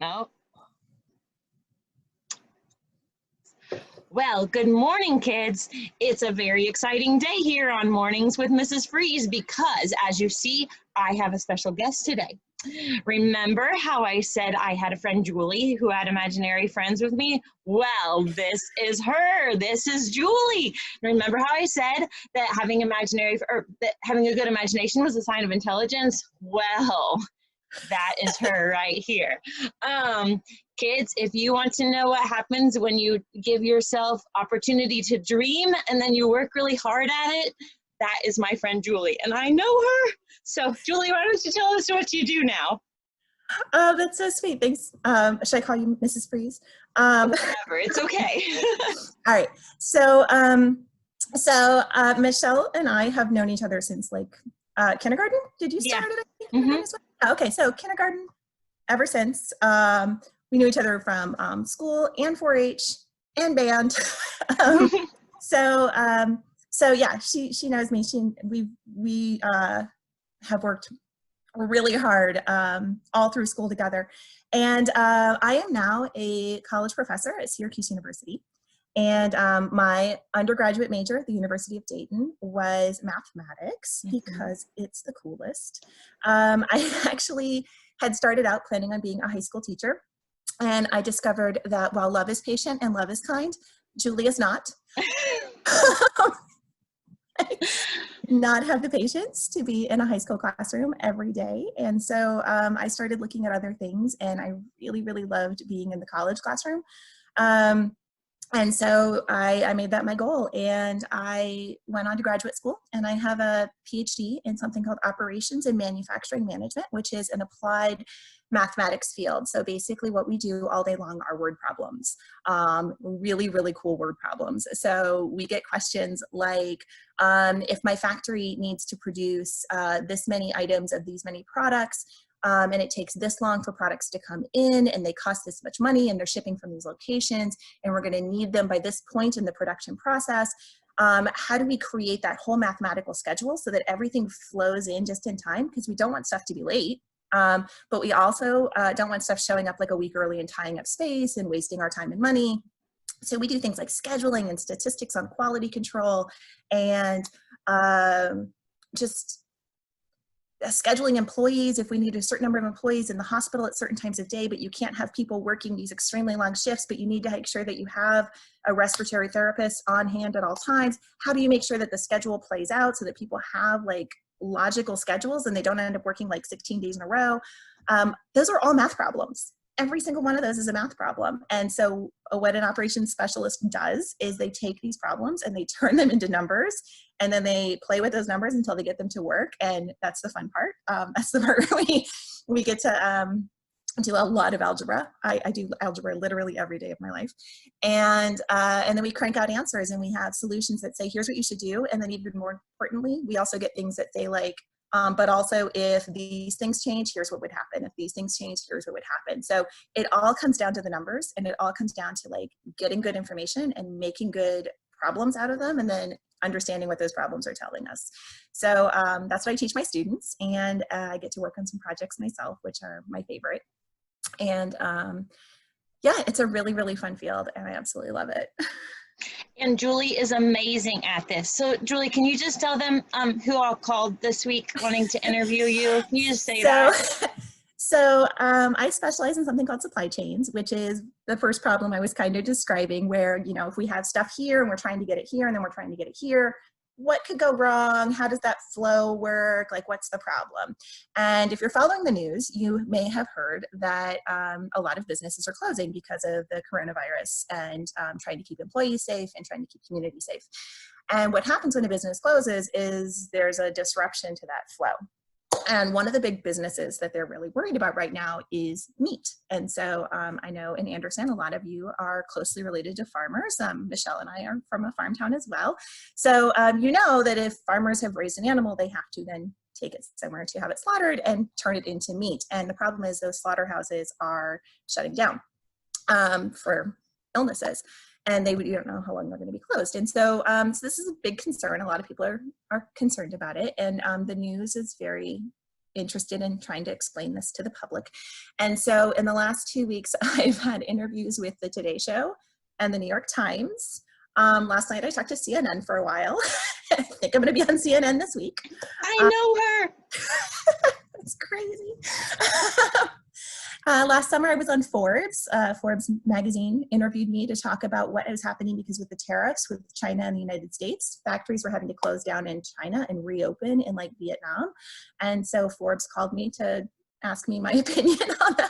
No. Well, good morning, kids. It's a very exciting day here on Mornings with Mrs. Freeze because, as you see, I have a special guest today. Remember how I said I had a friend, Julie, who had imaginary friends with me? Well, this is her. This is Julie. Remember how I said that having having a good imagination was a sign of intelligence? Well, that is her right here. Kids, if you want to know what happens when you give yourself opportunity to dream and then you work really hard at it, that is my friend Julie, and I know her. So Julie, why don't you tell us what you do now? Oh, that's so sweet. Thanks. Should I call you Mrs. Freeze? Whatever, it's okay. All right. Michelle and I have known each other since like kindergarten. Did you Yeah. start at kindergarten as well? Okay, so kindergarten ever since. We knew each other from school and 4-H and band. um, so yeah, she knows me. We have worked really hard all through school together. And I am now a college professor at Syracuse University. And my undergraduate major at the University of Dayton was mathematics because it's the coolest. I actually had started out planning on being a high school teacher. And I discovered that while love is patient and love is kind, Julie is not. Not have the patience to be in a high school classroom every day. And so I started looking at other things, and I really, really loved being in the college classroom. And so I made that my goal, and I went on to graduate school, and I have a PhD in something called Operations and Manufacturing Management, which is an applied mathematics field. So basically what we do all day long are word problems, really, really cool word problems. So we get questions like, if my factory needs to produce this many items of these many products, and it takes this long for products to come in, and they cost this much money, and they're shipping from these locations, and we're going to need them by this point in the production process. How do we create that whole mathematical schedule so that everything flows in just in time? Because we don't want stuff to be late. But we also don't want stuff showing up like a week early and tying up space and wasting our time and money. So we do things like scheduling and statistics on quality control, and just scheduling employees if we need a certain number of employees in the hospital at certain times of day, but you can't have people working these extremely long shifts, but you need to make sure that you have a respiratory therapist on hand at all times. How do you make sure that the schedule plays out so that people have like logical schedules and they don't end up working like 16 days in a row? Those are all math problems. Every single one of those is a math problem. And so what an operations specialist does is they take these problems and they turn them into numbers, and then they play with those numbers until they get them to work. And that's the fun part. That's the part where we get to do a lot of algebra. I do algebra literally every day of my life. And then we crank out answers, and we have solutions that say, here's what you should do. And then even more importantly, we also get things that say like, but also if these things change, here's what would happen. If these things change, here's what would happen. So it all comes down to the numbers, and it all comes down to like getting good information and making good problems out of them, and then understanding what those problems are telling us. So that's what I teach my students, and I get to work on some projects myself, which are my favorite. And yeah, it's a really, really fun field, and I absolutely love it. And Julie is amazing at this. So Julie, can you just tell them who all called this week wanting to interview you? Can you just say that? So I specialize in something called supply chains, which is the first problem I was kind of describing, where, you know, if we have stuff here and we're trying to get it here and then we're trying to get it here, what could go wrong? How does that flow work? Like, what's the problem? And if you're following the news, you may have heard that a lot of businesses are closing because of the coronavirus, and trying to keep employees safe and trying to keep community safe. And what happens when a business closes is there's a disruption to that flow. And one of the big businesses that they're really worried about right now is meat. And so I know in Anderson, a lot of you are closely related to farmers. Michelle and I are from a farm town as well. So you know that if farmers have raised an animal, they have to then take it somewhere to have it slaughtered and turn it into meat. And the problem is those slaughterhouses are shutting down for illnesses. And you don't know how long they're going to be closed. And so, so this is a big concern. A lot of people are concerned about it. And the news is very interested in trying to explain this to the public. And so in the last 2 weeks, I've had interviews with the Today Show and the New York Times. Last night I talked to CNN for a while. I think I'm going to be on CNN this week. I know her. It's crazy. Last summer I was on Forbes. Forbes magazine interviewed me to talk about what is happening because with the tariffs with China and the United States, factories were having to close down in China and reopen in like Vietnam. And so Forbes called me to ask me my opinion on that.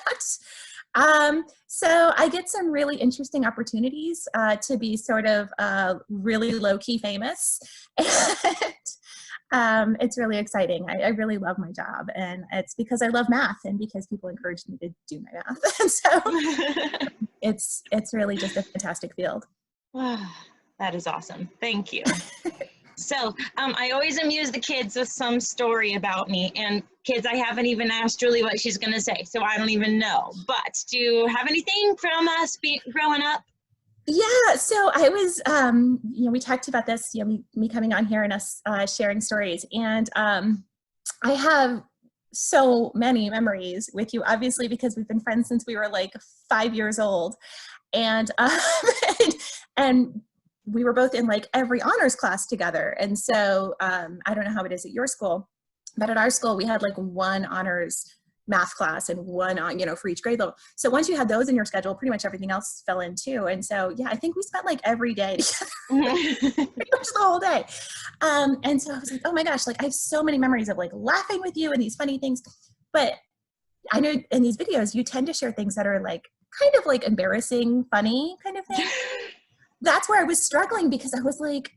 So I get some really interesting opportunities to be sort of really low-key famous. And it's really exciting. I really love my job, and it's because I love math and because people encourage me to do my math. And so it's really just a fantastic field. That is awesome. Thank you. So I always amuse the kids with some story about me, and kids, I haven't even asked Julie what she's going to say, so I don't even know. But do you have anything from us growing up? Yeah, so I was, we talked about this, me coming on here and us sharing stories, and I have so many memories with you, obviously, because we've been friends since we were like 5 years old, and and we were both in like every honors class together. And so I don't know how it is at your school, but at our school we had like one honors math class and one on, for each grade level. So once you had those in your schedule, pretty much everything else fell in too. And so, yeah, I think we spent like every day together, pretty much the whole day. And so I was like, oh my gosh, like I have so many memories of like laughing with you and these funny things. But I know in these videos, you tend to share things that are like kind of like embarrassing, funny kind of thing. That's where I was struggling because I was like,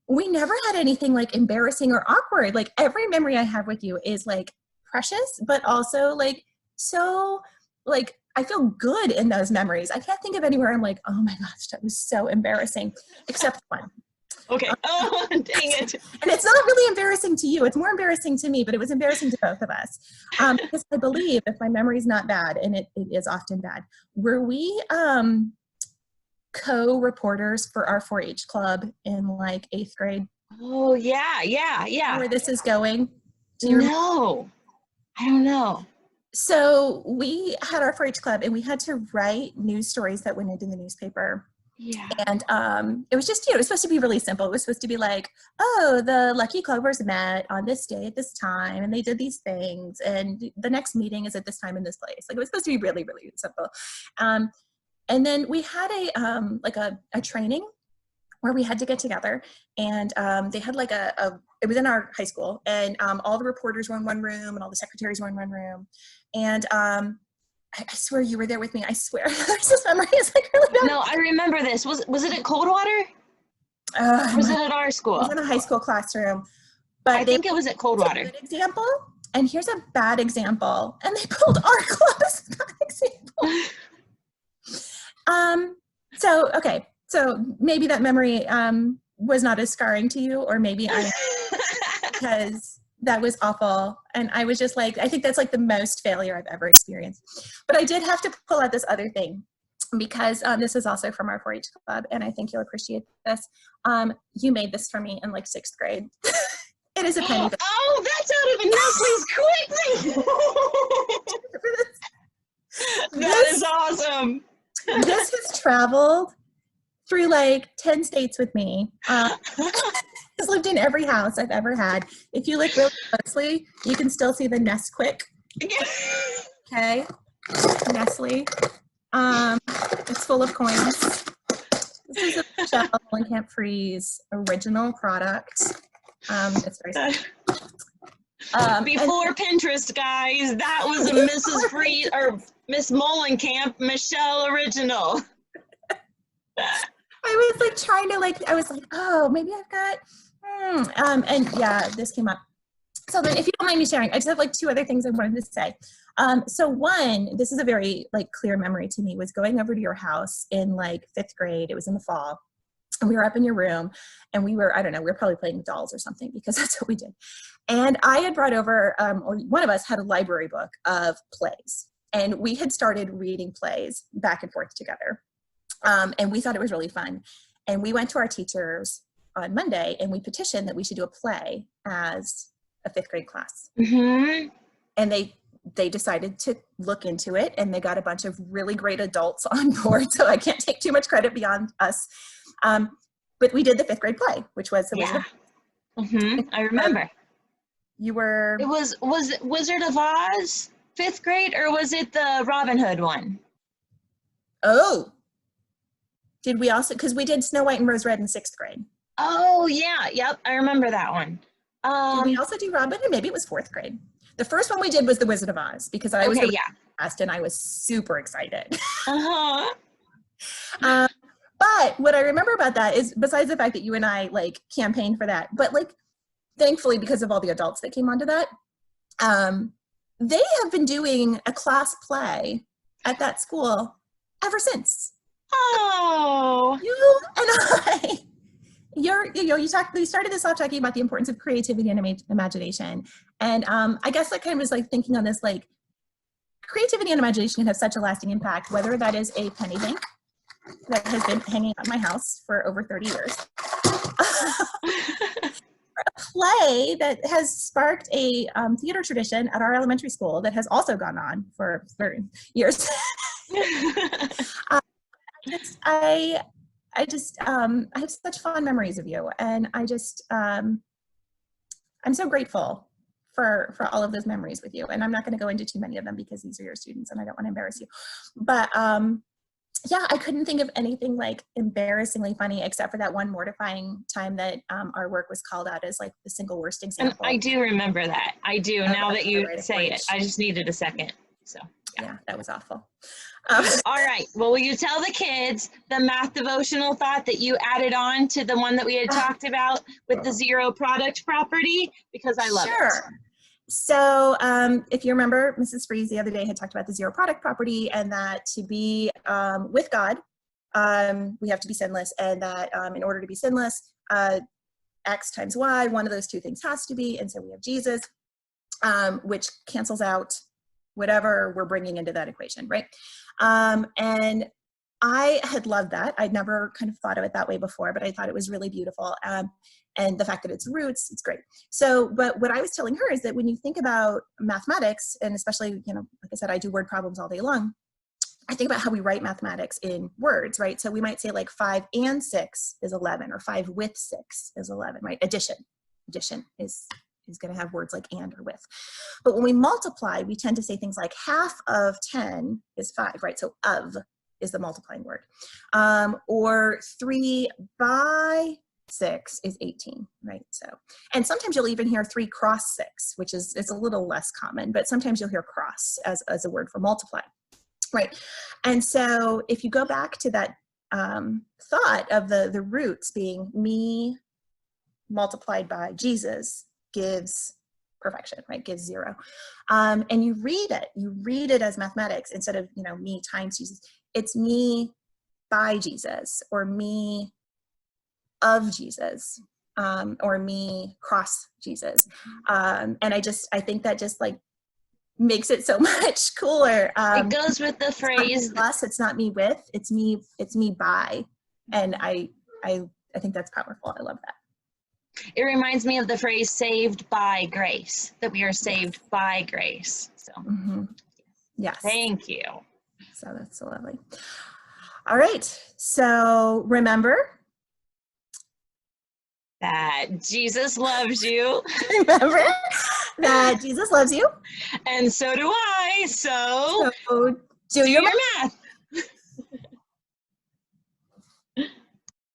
we never had anything like embarrassing or awkward. Like every memory I have with you is like precious, but also like, so like, I feel good in those memories. I can't think of anywhere I'm like, oh my gosh, that was so embarrassing, except one. Okay. Oh, dang it. And it's not really embarrassing to you. It's more embarrassing to me, but it was embarrassing to both of us. Because I believe, if my memory's not bad, and it is often bad, were we co-reporters for our 4-H club in like 8th grade? Oh, yeah. Where this is going? No, I don't know. So we had our 4-H club and we had to write news stories that went into the newspaper. Yeah. And it was just, it was supposed to be really simple. It was supposed to be like, oh, the Lucky Clovers met on this day at this time and they did these things and the next meeting is at this time in this place. Like it was supposed to be really, really simple. And then we had a training where we had to get together, and they had like it was in our high school, and all the reporters were in one room and all the secretaries were in one room. And I swear you were there with me. I swear. This memory is like really bad. No, I remember this. Was it at Coldwater? Or was it at our school? It was in a high school classroom. But I think it was at Coldwater. A good example, and here's a bad example. And they pulled our club as a bad example. So maybe that memory was not as scarring to you, or maybe because that was awful. And I was just like, I think that's like the most failure I've ever experienced. But I did have to pull out this other thing because this is also from our 4-H club, and I think you'll appreciate this. You made this for me in like 6th grade. It is a penny. Oh, that's out of the Nestle's quickly. That is awesome. This has traveled through like 10 states with me. It's lived in every house I've ever had. If you look really closely, you can still see the Nesquik. Okay, Nestle. It's full of coins. This is a Michelle Mellencamp Freeze original product. It's very before Pinterest, guys, that was a Mrs. Freeze or Miss Mellencamp Michelle original. I was like trying to I was like, oh, maybe I've got, and yeah, this came up. So then if you don't mind me sharing, I just have like 2 other things I wanted to say. So one, this is a very like clear memory to me, was going over to your house in like 5th grade. It was in the fall. And we were up in your room and we were, I don't know, we were probably playing with dolls or something because that's what we did. And I had brought over, or one of us had a library book of plays. And we had started reading plays back and forth together. And we thought it was really fun. And we went to our teachers on Monday and we petitioned that we should do a play as a 5th grade class. Mm-hmm. and they decided to look into it, and they got a bunch of really great adults on board. So I can't take too much credit beyond us. But we did the 5th grade play, which was the Yeah. I remember. You were. Was it Wizard of Oz 5th grade, or was it the Robin Hood one? Oh, did we also, because we did Snow White and Rose Red in 6th grade. Oh yeah, yep, I remember that one. Did we also do Robin Hood? Maybe it was 4th grade. The first one we did was the Wizard of Oz, because I was the cast and I was super excited. But what I remember about that is, besides the fact that you and I like campaigned for that, but like thankfully because of all the adults that came onto that, they have been doing a class play at that school ever since. Oh, You and I, you started this off talking about the importance of creativity and imagination. And I guess that kind of was like thinking on this, like creativity and imagination can have such a lasting impact, whether that is a penny bank that has been hanging on my house for over 30 years. A play that has sparked a theater tradition at our elementary school that has also gone on for 30 years. I have such fond memories of you, and I just I'm so grateful for all of those memories with you. And I'm not going to go into too many of them because these are your students and I don't want to embarrass you. But yeah, I couldn't think of anything like embarrassingly funny except for that one mortifying time that our work was called out as like the single worst example. And I do remember that. I do, now that you say it. I just needed a second. So yeah, that was awful. All right. Well, will you tell the kids the math devotional thought that you added on to the one that we had talked about with the zero product property? Because I love it. Sure. So if you remember, Mrs. Freeze the other day had talked about the zero product property, and that to be with God, we have to be sinless, and that in order to be sinless, X times Y, one of those two things has to be. And so we have Jesus, which cancels out whatever we're bringing into that equation, right? And I had loved that. I'd never kind of thought of it that way before, but I thought it was really beautiful. And the fact that it's roots, it's great. So, but what I was telling her is that when you think about mathematics, and especially, you know, like I said, I do word problems all day long. I think about how we write mathematics in words, right? So we might say like 5 and 6 is 11, or 5 with 6 is 11, right? Addition is going to have words like and or with. But when we multiply, we tend to say things like half of 10 is 5, right? So of is the multiplying word. Or 3 by 6 is 18, right? So, and sometimes you'll even hear 3 cross 6, which is, it's a little less common, but sometimes you'll hear cross as a word for multiply, right? And so if you go back to that thought of the roots being me multiplied by Jesus gives perfection, right? Gives 0. And you read it as mathematics instead of, you know, me times Jesus. It's me by Jesus, or me of Jesus, or me cross Jesus. And I think that just like makes it so much cooler. It goes with the phrase, plus it's not me with, it's me by. And I think that's powerful. I love that. It reminds me of the phrase saved by grace, that we are saved by grace. So yes. Thank you. So that's so lovely. All right. So remember that Jesus loves you. Remember that Jesus loves you. And so do I. So do your math.